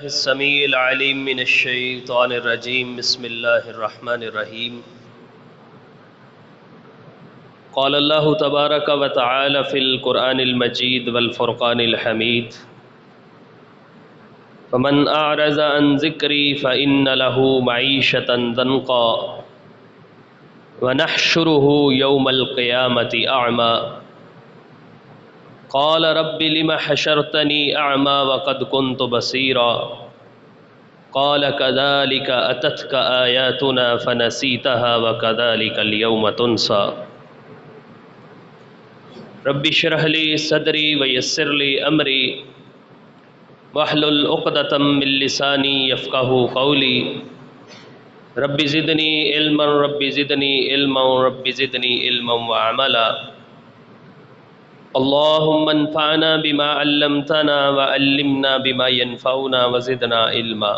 السمیع العلیم من الشیطان الرجیم بسم اللہ الرحمن الرحیم قال اللہ تبارک و تعالی فی القرآن المجید والفرقان الحمید فمن اعرض عن ذکری فإن له معیشة ضنقا ونحشره یوم القیامة اعمی قال رب لم حشرتنی اعمی وقد كنت بصیرا قال كذلك أتتك آياتنا فنسيتها وكذلك اليوم تنسى رب اشرح لي صدري ويسر لي أمري واحلل عقدة من لساني يفقهوا قولي رب زدني علما رب زدني علما رب زدني علما وعملا اللهم انفعنا بما علمتنا وعلمنا بما ينفعنا وزدنا علما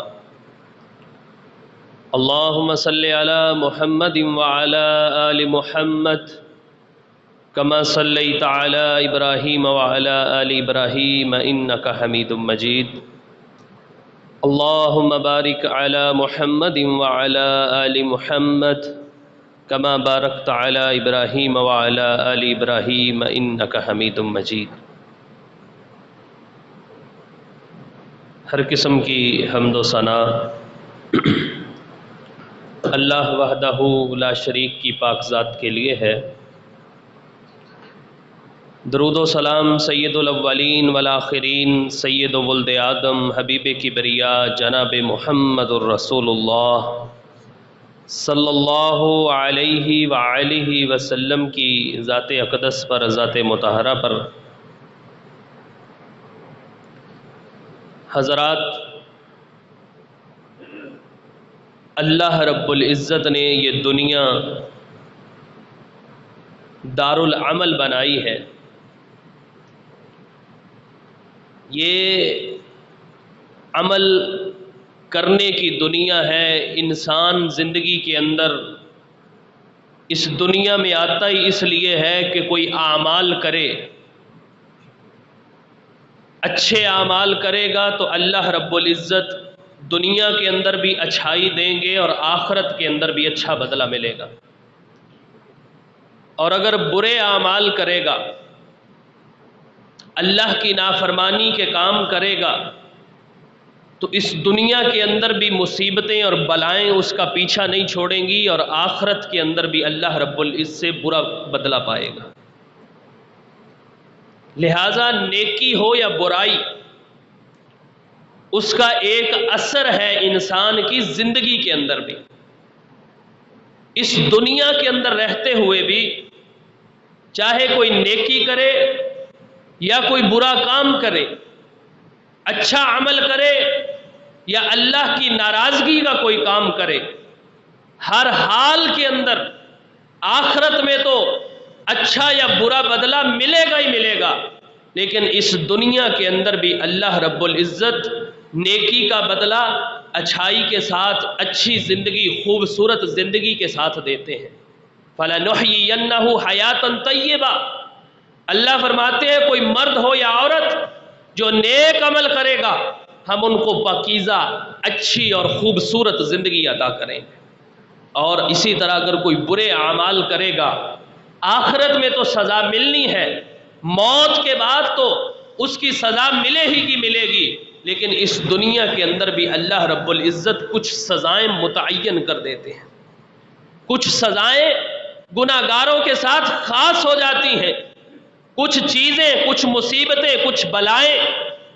اللهم صل على محمد وعلى آل محمد كما صليت على إبراهيم وعلى آل إبراهيم إنك حميد مجيد اللهم بارك على محمد وعلى آل محمد كما باركت على إبراهيم وعلى آل إبراهيم إنك حميد مجيد۔ ہر قسم کی حمد و ثنا اللہ وحدہ لا شریک کی پاک ذات کے لیے ہے۔ درود و سلام سید الاولین والآخرین سید ولد آدم حبیب کبریا جناب محمد الرسول اللہ صلی اللہ علیہ وآلہ وسلم کی ذات اقدس پر، ذات مطہرہ پر۔ حضرات، اللہ رب العزت نے یہ دنیا دار العمل بنائی ہے۔ یہ عمل کرنے کی دنیا ہے۔ انسان زندگی کے اندر اس دنیا میں آتا ہی اس لیے ہے کہ کوئی اعمال کرے۔ اچھے اعمال کرے گا تو اللہ رب العزت دنیا کے اندر بھی اچھائی دیں گے اور آخرت کے اندر بھی اچھا بدلہ ملے گا۔ اور اگر برے اعمال کرے گا، اللہ کی نافرمانی کے کام کرے گا، تو اس دنیا کے اندر بھی مصیبتیں اور بلائیں اس کا پیچھا نہیں چھوڑیں گی، اور آخرت کے اندر بھی اللہ رب العزت سے برا بدلہ پائے گا۔ لہٰذا نیکی ہو یا برائی، اس کا ایک اثر ہے انسان کی زندگی کے اندر بھی۔ اس دنیا کے اندر رہتے ہوئے بھی چاہے کوئی نیکی کرے یا کوئی برا کام کرے، اچھا عمل کرے یا اللہ کی ناراضگی کا کوئی کام کرے، ہر حال کے اندر آخرت میں تو اچھا یا برا بدلہ ملے گا ہی ملے گا، لیکن اس دنیا کے اندر بھی اللہ رب العزت نیکی کا بدلہ اچھائی کے ساتھ، اچھی زندگی، خوبصورت زندگی کے ساتھ دیتے ہیں۔ فَلَنُحْيِيَنَّهُ حَيَاةً طَيِّبَةً، اللہ فرماتے ہیں کوئی مرد ہو یا عورت جو نیک عمل کرے گا، ہم ان کو پاکیزہ، اچھی اور خوبصورت زندگی عطا کریں گے۔ اور اسی طرح اگر کوئی برے اعمال کرے گا، آخرت میں تو سزا ملنی ہے، موت کے بعد تو اس کی سزا ملے ہی کی ملے گی، لیکن اس دنیا کے اندر بھی اللہ رب العزت کچھ سزائیں متعین کر دیتے ہیں۔ کچھ سزائیں گناہگاروں کے ساتھ خاص ہو جاتی ہیں۔ کچھ چیزیں، کچھ مصیبتیں، کچھ بلائیں،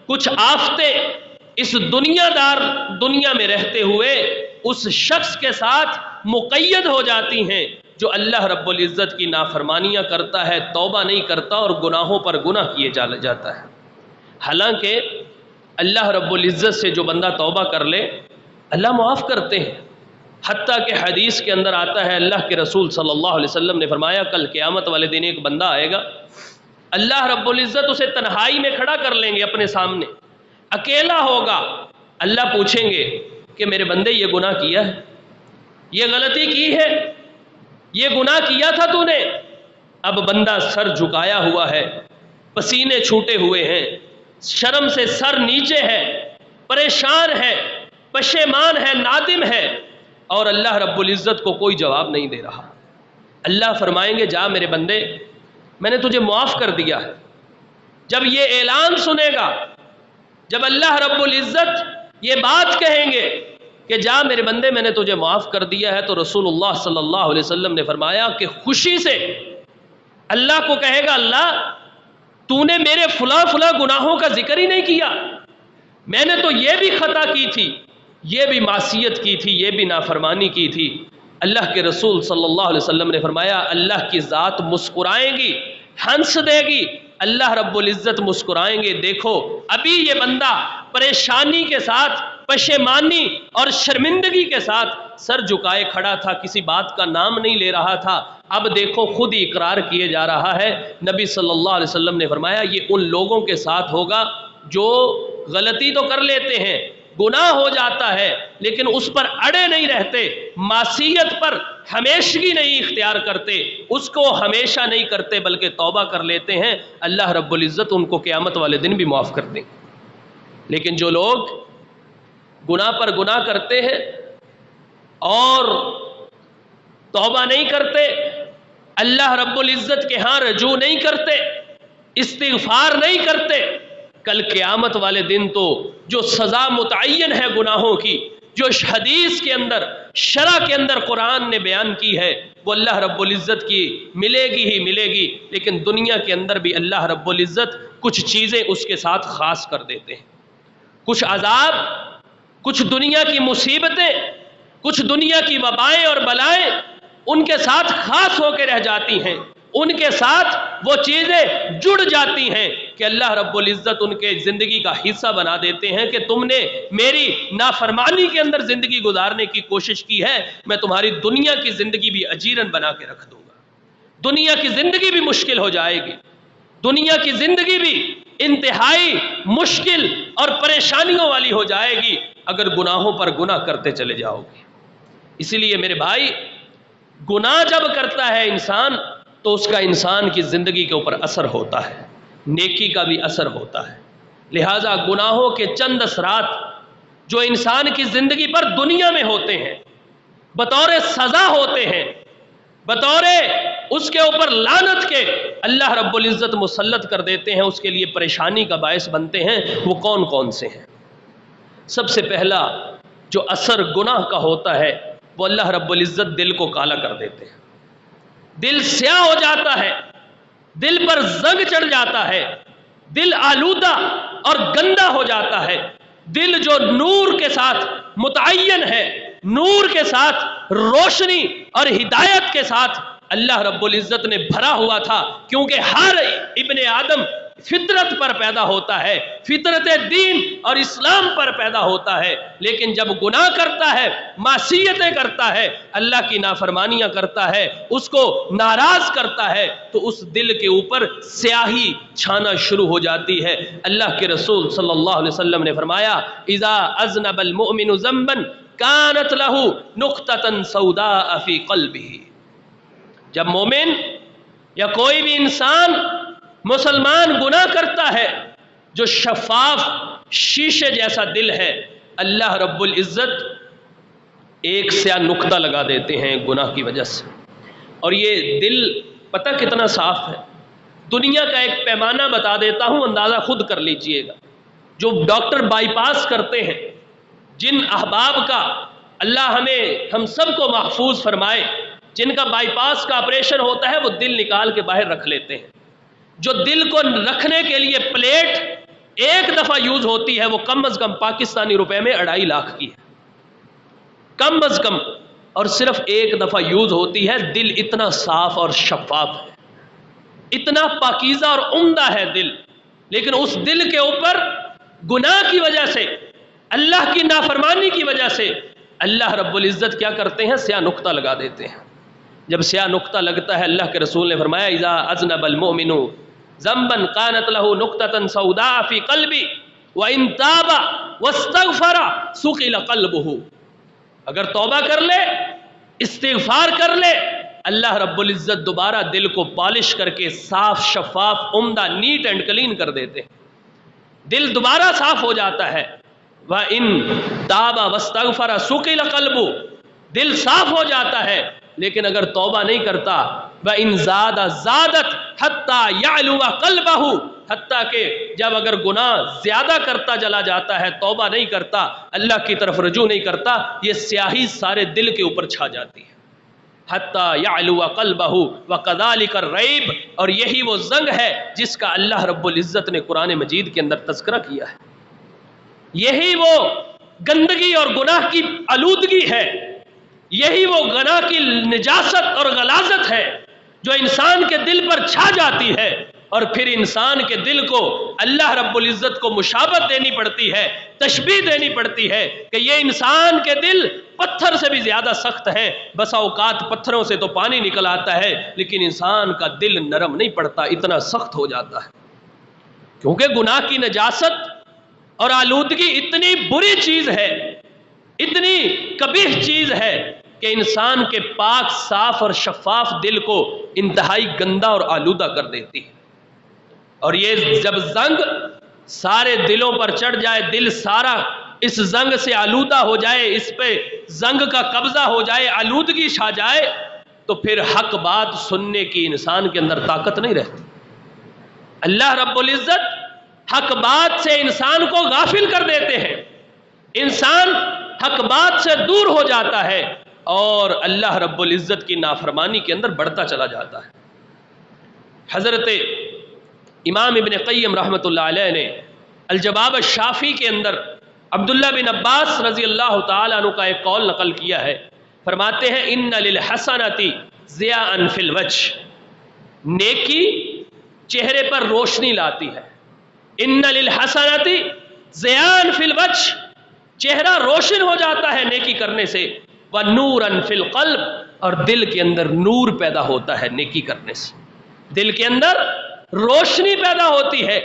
کچھ آفتیں اس دنیا میں رہتے ہوئے اس شخص کے ساتھ مقید ہو جاتی ہیں جو اللہ رب العزت کی نافرمانیاں کرتا ہے، توبہ نہیں کرتا اور گناہوں پر گناہ کیے جاتا ہے۔ حالانکہ اللہ رب العزت سے جو بندہ توبہ کر لے، اللہ معاف کرتے ہیں۔ حتیٰ کہ حدیث کے اندر آتا ہے، اللہ کے رسول صلی اللہ علیہ وسلم نے فرمایا کل قیامت والے دن ایک بندہ آئے گا، اللہ رب العزت اسے تنہائی میں کھڑا کر لیں گے اپنے سامنے، اکیلا ہوگا۔ اللہ پوچھیں گے کہ میرے بندے یہ گناہ کیا ہے، یہ غلطی کی ہے، یہ گناہ کیا تھا تو نے؟ اب بندہ سر جھکایا ہوا ہے، پسینے چھوٹے ہوئے ہیں، شرم سے سر نیچے ہے، پریشان ہے، پشیمان ہے، نادم ہے، اور اللہ رب العزت کو کوئی جواب نہیں دے رہا۔ اللہ فرمائیں گے جا میرے بندے، میں نے تجھے معاف کر دیا ہے۔ جب یہ اعلان سنے گا، جب اللہ رب العزت یہ بات کہیں گے کہ جا میرے بندے میں نے تجھے معاف کر دیا ہے، تو رسول اللہ صلی اللہ علیہ وسلم نے فرمایا کہ خوشی سے اللہ کو کہے گا، اللہ تو نے میرے فلاں فلاں گناہوں کا ذکر ہی نہیں کیا، میں نے تو یہ بھی خطا کی تھی، یہ بھی معصیت کی تھی، یہ بھی نافرمانی کی تھی۔ اللہ کے رسول صلی اللہ علیہ وسلم نے فرمایا اللہ کی ذات مسکرائیں گی، ہنس دے گی، اللہ رب العزت مسکرائیں گے، دیکھو ابھی یہ بندہ پریشانی کے ساتھ، پشیمانی اور شرمندگی کے ساتھ سر جھکائے کھڑا تھا، کسی بات کا نام نہیں لے رہا تھا، اب دیکھو خود ہی اقرار کیے جا رہا ہے۔ نبی صلی اللہ علیہ وسلم نے فرمایا یہ ان لوگوں کے ساتھ ہوگا جو غلطی تو کر لیتے ہیں، گناہ ہو جاتا ہے، لیکن اس پر اڑے نہیں رہتے، معصیت پر ہمیشگی نہیں اختیار کرتے، اس کو ہمیشہ نہیں کرتے بلکہ توبہ کر لیتے ہیں، اللہ رب العزت ان کو قیامت والے دن بھی معاف کر دیں۔ لیکن جو لوگ گناہ پر گناہ کرتے ہیں اور توبہ نہیں کرتے، اللہ رب العزت کے ہاں رجوع نہیں کرتے، استغفار نہیں کرتے، کل قیامت والے دن تو جو سزا متعین ہے گناہوں کی، جو حدیث کے اندر، شرع کے اندر قرآن نے بیان کی ہے، وہ اللہ رب العزت کی ملے گی ہی ملے گی، لیکن دنیا کے اندر بھی اللہ رب العزت کچھ چیزیں اس کے ساتھ خاص کر دیتے ہیں، کچھ عذاب، کچھ دنیا کی مصیبتیں، کچھ دنیا کی وبائیں اور بلائیں ان کے ساتھ خاص ہو کے رہ جاتی ہیں، ان کے ساتھ وہ چیزیں جڑ جاتی ہیں کہ اللہ رب العزت ان کے زندگی کا حصہ بنا دیتے ہیں کہ تم نے میری نافرمانی کے اندر زندگی گزارنے کی کوشش کی ہے، میں تمہاری دنیا کی زندگی بھی اجیرن بنا کے رکھ دوں گا، دنیا کی زندگی بھی مشکل ہو جائے گی، دنیا کی زندگی بھی انتہائی مشکل اور پریشانیوں والی ہو جائے گی اگر گناہوں پر گناہ کرتے چلے جاؤ گے۔ اسی لیے میرے بھائی، گناہ جب کرتا ہے انسان تو اس کا انسان کی زندگی کے اوپر اثر ہوتا ہے، نیکی کا بھی اثر ہوتا ہے، لہٰذا گناہوں کے چند اثرات جو انسان کی زندگی پر دنیا میں ہوتے ہیں، بطور سزا ہوتے ہیں، بطور اس کے اوپر لعنت کے اللہ رب العزت مسلط کر دیتے ہیں، اس کے لیے پریشانی کا باعث بنتے ہیں، وہ کون کون سے ہیں؟ سب سے پہلا جو اثر گناہ کا ہوتا ہے وہ اللہ رب العزت دل کو کالا کر دیتے ہیں، دل سیاہ ہو جاتا ہے، دل پر زنگ چڑھ جاتا ہے، دل آلودہ اور گندا ہو جاتا ہے، دل جو نور کے ساتھ متعین ہے، نور کے ساتھ روشنی اور ہدایت کے ساتھ اللہ رب العزت نے بھرا ہوا تھا، کیونکہ ہر ابن آدم فطرت پر پیدا ہوتا ہے، فطرت دین اور اسلام پر پیدا ہوتا ہے، لیکن جب گناہ کرتا ہے، معصیتیں کرتا ہے، اللہ کی نافرمانیاں کرتا ہے، اس کو ناراض کرتا ہے، تو اس دل کے اوپر سیاہی چھانا شروع ہو جاتی ہے۔ اللہ کے رسول صلی اللہ علیہ وسلم نے فرمایا اذا اذنب المؤمن ذنبا كانت له نقطة سوداء في قلبه، جب مومن یا کوئی بھی انسان مسلمان گناہ کرتا ہے، جو شفاف شیشے جیسا دل ہے، اللہ رب العزت ایک سیاہ نقطہ لگا دیتے ہیں گناہ کی وجہ سے، اور یہ دل پتہ کتنا صاف ہے، دنیا کا ایک پیمانہ بتا دیتا ہوں، اندازہ خود کر لیجئے گا۔ جو ڈاکٹر بائی پاس کرتے ہیں، جن احباب کا اللہ ہم سب کو محفوظ فرمائے، جن کا بائی پاس کا آپریشن ہوتا ہے، وہ دل نکال کے باہر رکھ لیتے ہیں۔ جو دل کو رکھنے کے لیے پلیٹ ایک دفعہ یوز ہوتی ہے، وہ کم از کم پاکستانی روپے میں 2.5 لاکھ کی ہے، کم از کم، اور صرف ایک دفعہ یوز ہوتی ہے۔ دل اتنا صاف اور شفاف ہے، اتنا پاکیزہ اور عمدہ ہے دل، لیکن اس دل کے اوپر گناہ کی وجہ سے، اللہ کی نافرمانی کی وجہ سے اللہ رب العزت کیا کرتے ہیں؟ سیاہ نقطہ لگا دیتے ہیں۔ جب سیاہ نقطہ لگتا ہے، اللہ کے رسول نے فرمایا اذا اذنب المؤمن ذنبا كانت له نقطة سوداء في قلبه وان تاب واستغفر سقل قلبه، اگر توبہ کر لے، استغفار کر لے، اللہ رب العزت دوبارہ دل کو پالش کر کے صاف شفاف عمدہ نیٹ اینڈ کلین کر دیتے ہیں، دل دوبارہ صاف ہو جاتا ہے، وَإِن تَابَ وَاسْتَغْفَرَ سُقِلَ قَلْبُ، دل صاف ہو جاتا ہے، لیکن اگر توبہ نہیں کرتا، وَإِن زَادَ زَادَتْ حَتَّى يَعْلُوَ قَلْبَهُ، حتیٰ کہ جب اگر گناہ زیادہ کرتا چلا جاتا ہے، توبہ نہیں کرتا، اللہ کی طرف رجوع نہیں کرتا، یہ سیاہی سارے دل کے اوپر چھا جاتی ہے، حَتَّى يَعْلُوَ قَلْبَهُ وَكَذَلِكَ الرَّيْبُ، اور یہی وہ زنگ ہے جس کا اللہ رب العزت نے قرآن مجید کے اندر تذکرہ کیا ہے، یہی وہ گندگی اور گناہ کی آلودگی ہے، یہی وہ گناہ کی نجاست اور غلاظت ہے جو انسان کے دل پر چھا جاتی ہے، اور پھر انسان کے دل کو اللہ رب العزت کو مشابہت دینی پڑتی ہے، تشبیہ دینی پڑتی ہے کہ یہ انسان کے دل پتھر سے بھی زیادہ سخت ہے، بسا اوقات پتھروں سے تو پانی نکل آتا ہے لیکن انسان کا دل نرم نہیں پڑتا، اتنا سخت ہو جاتا ہے، کیونکہ گناہ کی نجاست اور آلودگی اتنی بری چیز ہے، اتنی قبیح چیز ہے کہ انسان کے پاک صاف اور شفاف دل کو انتہائی گندا اور آلودہ کر دیتی ہے، اور یہ جب زنگ سارے دلوں پر چڑھ جائے، دل سارا اس زنگ سے آلودہ ہو جائے، اس پہ زنگ کا قبضہ ہو جائے، آلودگی چھا جائے، تو پھر حق بات سننے کی انسان کے اندر طاقت نہیں رہتی۔ اللہ رب العزت حق بات سے انسان کو غافل کر دیتے ہیں، انسان حق بات سے دور ہو جاتا ہے اور اللہ رب العزت کی نافرمانی کے اندر بڑھتا چلا جاتا ہے۔ حضرت امام ابن قیم رحمۃ اللہ علیہ نے الجواب الشافی کے اندر عبداللہ بن عباس رضی اللہ تعالیٰ عنہ کا ایک قول نقل کیا ہے، فرماتے ہیں ان للحسنۃ ضیاء فی الوجہ، نیکی چہرے پر روشنی لاتی ہے، ان للحسنۃ ضیاء فی الوجہ، چہرہ روشن ہو جاتا ہے نیکی کرنے سے، ونورا فی القلب، اور دل کے اندر نور پیدا ہوتا ہے نیکی کرنے سے، دل کے اندر روشنی پیدا ہوتی ہے،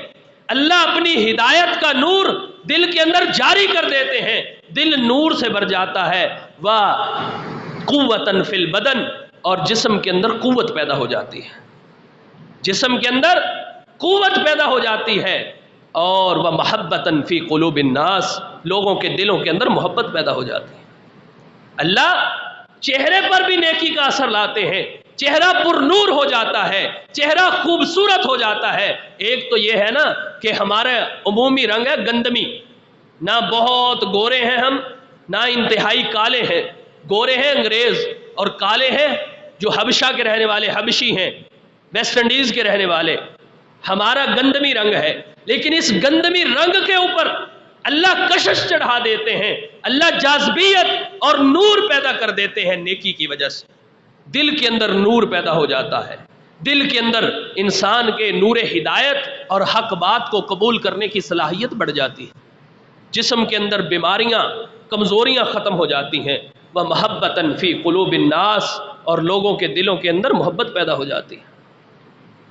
اللہ اپنی ہدایت کا نور دل کے اندر جاری کر دیتے ہیں، دل نور سے بھر جاتا ہے، وقوۃ فی البدن، اور جسم کے اندر قوت پیدا ہو جاتی ہے، جسم کے اندر قوت پیدا ہو جاتی ہے، اور ومحبۃ فی قلوب الناس، لوگوں کے دلوں کے اندر محبت پیدا ہو جاتی ہے۔ اللہ چہرے پر بھی نیکی کا اثر لاتے ہیں، چہرہ پر نور ہو جاتا ہے، چہرہ خوبصورت ہو جاتا ہے۔ ایک تو یہ ہے نا کہ ہمارے عمومی رنگ ہے گندمی، نہ بہت گورے ہیں ہم، نہ انتہائی کالے ہیں، گورے ہیں انگریز اور کالے ہیں جو حبشہ کے رہنے والے حبشی ہیں، ویسٹ انڈیز کے رہنے والے، ہمارا گندمی رنگ ہے، لیکن اس گندمی رنگ کے اوپر اللہ کشش چڑھا دیتے ہیں، اللہ جاذبیت اور نور پیدا کر دیتے ہیں نیکی کی وجہ سے، دل کے اندر نور پیدا ہو جاتا ہے، دل کے اندر انسان کے نور ہدایت اور حق بات کو قبول کرنے کی صلاحیت بڑھ جاتی ہے، جسم کے اندر بیماریاں کمزوریاں ختم ہو جاتی ہیں، وَمَحَبَّةً فِي قُلُوبِ النَّاسِ، اور لوگوں کے دلوں کے اندر محبت پیدا ہو جاتی ہے،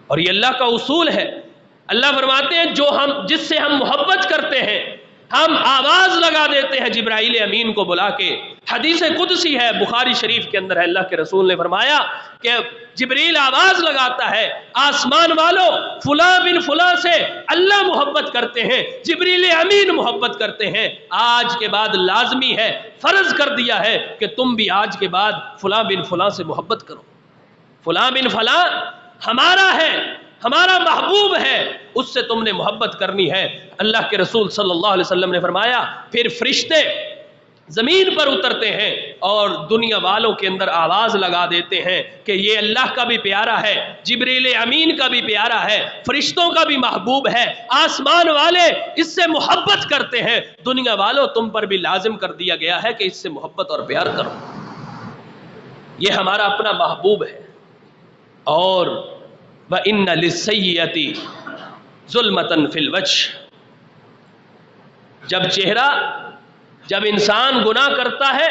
اور یہ اللہ کا اصول ہے۔ اللہ فرماتے ہیں جس سے ہم محبت کرتے ہیں ہم آواز لگا دیتے ہیں جبرائیل امین کو بلا کے، حدیث قدسی ہے بخاری شریف کے اندر ہے، اللہ کے رسول نے فرمایا کہ جبریل آواز لگاتا ہے، آسمان والوں فلاں بن فلاں سے اللہ محبت کرتے ہیں، جبریل امین محبت کرتے ہیں، آج کے بعد لازمی ہے، فرض کر دیا ہے کہ تم بھی آج کے بعد فلاں بن فلاں سے محبت کرو، فلاں بن فلاں ہمارا ہے، ہمارا محبوب ہے، اس سے تم نے محبت کرنی ہے۔ اللہ کے رسول صلی اللہ علیہ وسلم نے فرمایا پھر فرشتے زمین پر اترتے ہیں اور دنیا والوں کے اندر آواز لگا دیتے ہیں کہ یہ اللہ کا بھی پیارا ہے، جبریل امین کا بھی پیارا ہے، فرشتوں کا بھی محبوب ہے، آسمان والے اس سے محبت کرتے ہیں، دنیا والوں تم پر بھی لازم کر دیا گیا ہے کہ اس سے محبت اور پیار کرو، یہ ہمارا اپنا محبوب ہے۔ اور وَإِنَّ لِلسَّيِّئَةِ ظُلْمَةً فِي الْوَجْهِ، جب انسان گناہ کرتا ہے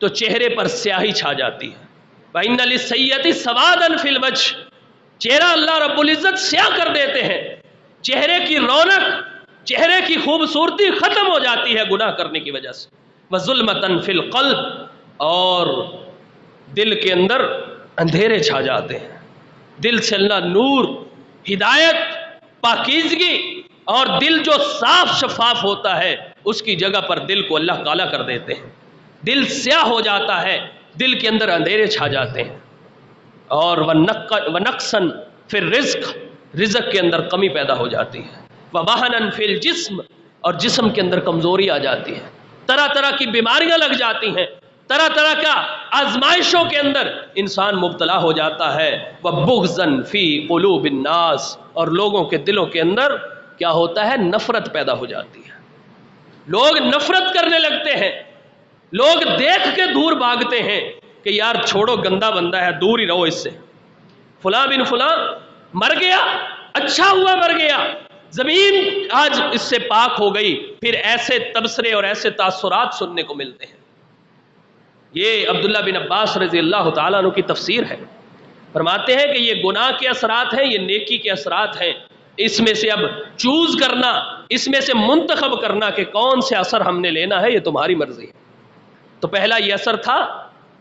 تو چہرے پر سیاہی چھا جاتی ہے، وَإِنَّ لِلسَّيِّئَةِ سَوَادًا فِي الْوَجْهِ، چہرہ اللہ رب العزت سیاہ کر دیتے ہیں، چہرے کی رونق، چہرے کی خوبصورتی ختم ہو جاتی ہے گناہ کرنے کی وجہ سے، وَظُلْمَةً فِي الْقَلْبِ، اور دل کے اندر اندھیرے چھا جاتے ہیں، دل سے اللہ نور، ہدایت، پاکیزگی، اور دل جو صاف شفاف ہوتا ہے اس کی جگہ پر دل کو اللہ کالا کر دیتے ہیں، دل سیاہ ہو جاتا ہے، دل کے اندر اندھیرے چھا جاتے ہیں، اور وَنَقْصًا فِي الرِّزْقِ، رزق کے اندر کمی پیدا ہو جاتی ہے، وَوَهْنًا فِي الْجِسْمِ، اور جسم کے اندر کمزوری آ جاتی ہے، طرح طرح کی بیماریاں لگ جاتی ہیں، طرح طرح کا آزمائشوں کے اندر انسان مبتلا ہو جاتا ہے، وَبُغْضًا فِي قُلُوبِ النَّاسِ، اور لوگوں کے دلوں کے اندر کیا ہوتا ہے؟ نفرت پیدا ہو جاتی ہے، لوگ نفرت کرنے لگتے ہیں، لوگ دیکھ کے دور بھاگتے ہیں کہ یار چھوڑو، گندا بندہ ہے، دور ہی رہو اس سے، فلاں بن فلاں مر گیا، اچھا ہوا مر گیا، زمین آج اس سے پاک ہو گئی، پھر ایسے تبصرے اور ایسے تاثرات سننے کو ملتے ہیں۔ یہ عبداللہ بن عباس رضی اللہ تعالیٰ عنہ کی تفسیر ہے، فرماتے ہیں کہ یہ گناہ کے اثرات ہیں، یہ نیکی کے اثرات ہیں، اس میں سے اب چوز کرنا، اس میں سے منتخب کرنا کہ کون سے اثر ہم نے لینا ہے، یہ تمہاری مرضی ہے۔ تو پہلا یہ اثر تھا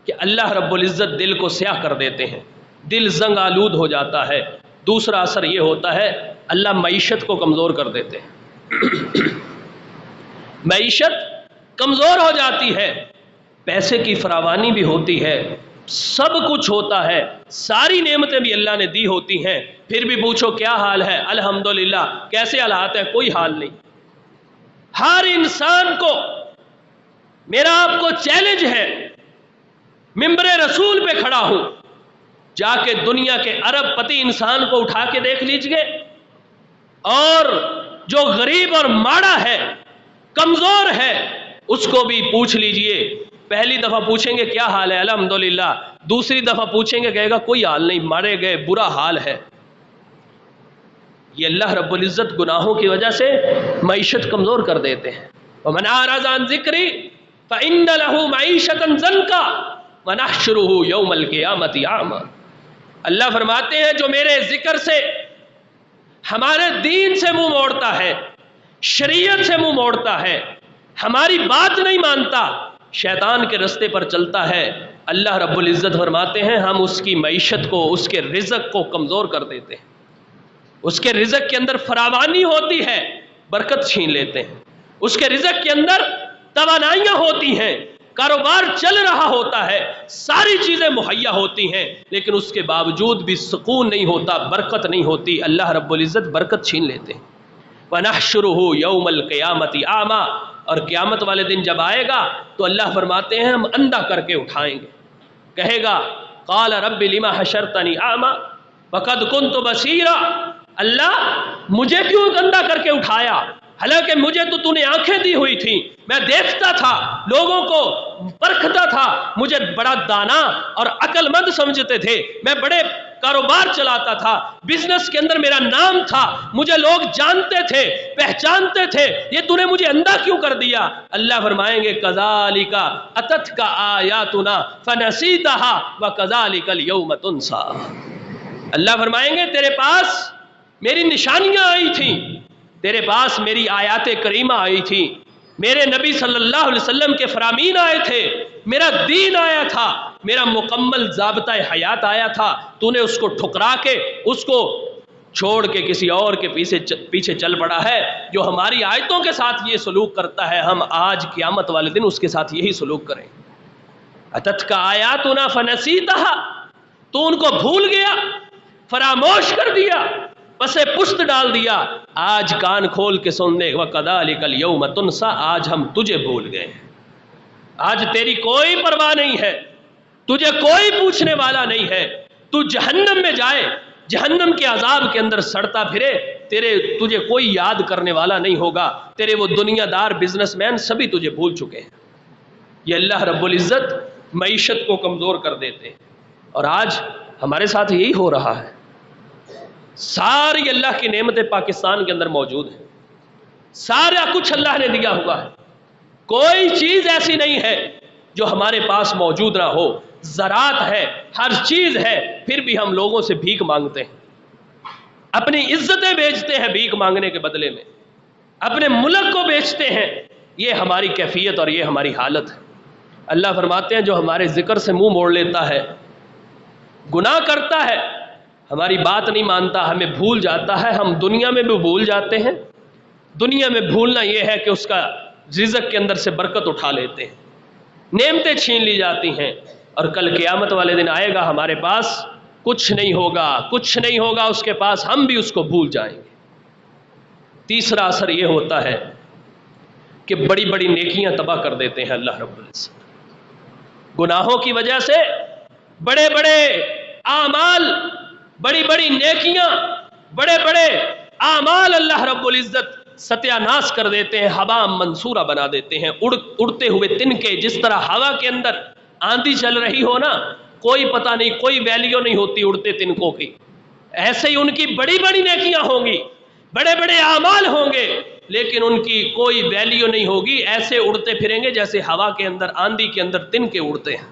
کہ اللہ رب العزت دل کو سیاہ کر دیتے ہیں، دل زنگ آلود ہو جاتا ہے۔ دوسرا اثر یہ ہوتا ہے اللہ معیشت کو کمزور کر دیتے ہیں، معیشت کمزور ہو جاتی ہے، پیسے کی فراوانی بھی ہوتی ہے، سب کچھ ہوتا ہے، ساری نعمتیں بھی اللہ نے دی ہوتی ہیں، پھر بھی پوچھو کیا حال ہے؟ الحمدللہ، کیسے حالات ہیں؟ کوئی حال نہیں۔ ہر انسان کو، میرا آپ کو چیلنج ہے، ممبر رسول پہ کھڑا ہوں، جا کے دنیا کے ارب پتی انسان کو اٹھا کے دیکھ لیجئے، اور جو غریب اور ماڑا ہے، کمزور ہے، اس کو بھی پوچھ لیجئے، پہلی دفعہ پوچھیں گے کیا حال ہے؟ الحمدللہ، دوسری دفعہ پوچھیں گے کہے گا کوئی حال نہیں، مارے گئے، برا حال ہے۔ یہ اللہ رب العزت گناہوں کی وجہ سے معیشت کمزور کر دیتے ہیں۔ وَمَنْ أَعْرَضَ عَنْ ذِكْرِي فَإِنَّ لَهُ مَعِيشَةً ضَنْكًا وَنَحْشُرُهُ يَوْمَ الْقِيَامَةِ أَعْمَىٰ۔ اللہ فرماتے ہیں جو میرے ذکر سے، ہمارے دین سے منہ موڑتا ہے، شریعت سے منہ موڑتا ہے، ہماری بات نہیں مانتا، شیطان کے رستے پر چلتا ہے، اللہ رب العزت فرماتے ہیں ہم اس کی معیشت کو، اس کے رزق کو کمزور کر دیتے ہیں، اس کے رزق کے اندر فراوانی ہوتی ہے، برکت چھین لیتے ہیں، اس کے رزق کے اندر توانائیاں ہوتی ہیں، کاروبار چل رہا ہوتا ہے، ساری چیزیں مہیا ہوتی ہیں، لیکن اس کے باوجود بھی سکون نہیں ہوتا، برکت نہیں ہوتی، اللہ رب العزت برکت چھین لیتے ہیں۔ وَنَحْشُرُهُ يَوْمَ الْقِيَامَةِ أَعْمَىٰ، اور قیامت والے دن جب آئے گا تو اللہ فرماتے ہیں ہم اندھا کر کے اٹھائیں گے، کہے گا قال رب لما حشرتنی اعمیٰ وقد كنت بصیرا، اللہ مجھے کیوں اندھا کر کے اٹھایا، حالانکہ مجھے تو نے آنکھیں دی ہوئی تھی، میں دیکھتا تھا، لوگوں کو پرکھتا تھا، مجھے بڑا دانا اور عقل مند سمجھتے تھے، میں بڑے کاروبار چلاتا تھا، بزنس کے اندر میرا نام تھا، مجھے لوگ جانتے تھے، پہچانتے تھے، یہ نے مجھے اندھا کیوں کر دیا؟ اللہ فرمائیں گے کذالک اتتک آیاتنا فنسیتها وکذالک اليوم تنسی۔ اللہ فرمائیں گے تیرے پاس میری نشانیاں آئی تھیں، تیرے پاس میری آیات کریمہ آئی تھی، میرے نبی صلی اللہ علیہ وسلم کے فرامین آئے تھے، میرا دین آیا تھا، میرا مکمل ضابطہ حیات آیا تھا، تو نے اس کو ٹھکرا کے، اس کو چھوڑ کے کسی اور کے پیچھے چل پڑا ہے، جو ہماری آیتوں کے ساتھ یہ سلوک کرتا ہے، ہم آج قیامت والے دن اس کے ساتھ یہی سلوک کریں۔ اتتک آیاتنا فنسیتها، تو ان کو بھول گیا، فراموش کر دیا، پسے پشت ڈال دیا، آج کان کھول کے سن لے وَكَذَلِكَ الْيَوْمَ تُنْسَىٰ، آج ہم تجھے بھول گئے، آج تیری کوئی پرواہ نہیں ہے، تجھے کوئی پوچھنے والا نہیں ہے، تو جہنم میں جائے، جہنم کے عذاب کے اندر سڑتا پھرے، تجھے کوئی یاد کرنے والا نہیں ہوگا، تیرے وہ دنیا دار بزنس مین سبھی تجھے بھول چکے ہیں۔ یہ اللہ رب العزت معیشت کو کمزور کر دیتے ہیں، اور آج ہمارے ساتھ یہی ہو رہا ہے، ساری اللہ کی نعمتیں پاکستان کے اندر موجود ہیں، سارا کچھ اللہ نے دیا ہوا ہے، کوئی چیز ایسی نہیں ہے جو ہمارے پاس موجود نہ ہو، زراعت ہے، ہر چیز ہے، پھر بھی ہم لوگوں سے بھیک مانگتے ہیں، اپنی عزتیں بیچتے ہیں بھیک مانگنے کے بدلے میں، اپنے ملک کو بیچتے ہیں، یہ ہماری کیفیت اور یہ ہماری حالت ہے۔ اللہ فرماتے ہیں جو ہمارے ذکر سے منہ موڑ لیتا ہے، گناہ کرتا ہے، ہماری بات نہیں مانتا، ہمیں بھول جاتا ہے، ہم دنیا میں بھی بھول جاتے ہیں۔ دنیا میں بھولنا یہ ہے کہ اس کا رزق کے اندر سے برکت اٹھا لیتے ہیں، نعمتیں چھین لی جاتی ہیں، اور کل قیامت والے دن آئے گا ہمارے پاس کچھ نہیں ہوگا، کچھ نہیں ہوگا اس کے پاس، ہم بھی اس کو بھول جائیں گے۔ تیسرا اثر یہ ہوتا ہے کہ بڑی بڑی نیکیاں تباہ کر دیتے ہیں اللہ رب العزت۔ گناہوں کی وجہ سے بڑے بڑے اعمال، بڑی بڑی نیکیاں، بڑے بڑے اعمال اللہ رب العزت ستیہ ناش کر دیتے ہیں، ہوا منصورہ بنا دیتے ہیں۔ اڑتے ہوئے تنکے، جس طرح ہوا کے اندر آندھی چل رہی ہو نا، کوئی پتہ نہیں، کوئی ویلیو نہیں ہوتی اڑتے تنکوں کی، ایسے ہی ان کی بڑی بڑی نیکیاں ہوں گی، بڑے بڑے اعمال ہوں گے، لیکن ان کی کوئی ویلیو نہیں ہوگی، ایسے اڑتے پھریں گے جیسے ہوا کے اندر، آندھی کے اندر تنکے اڑتے ہیں۔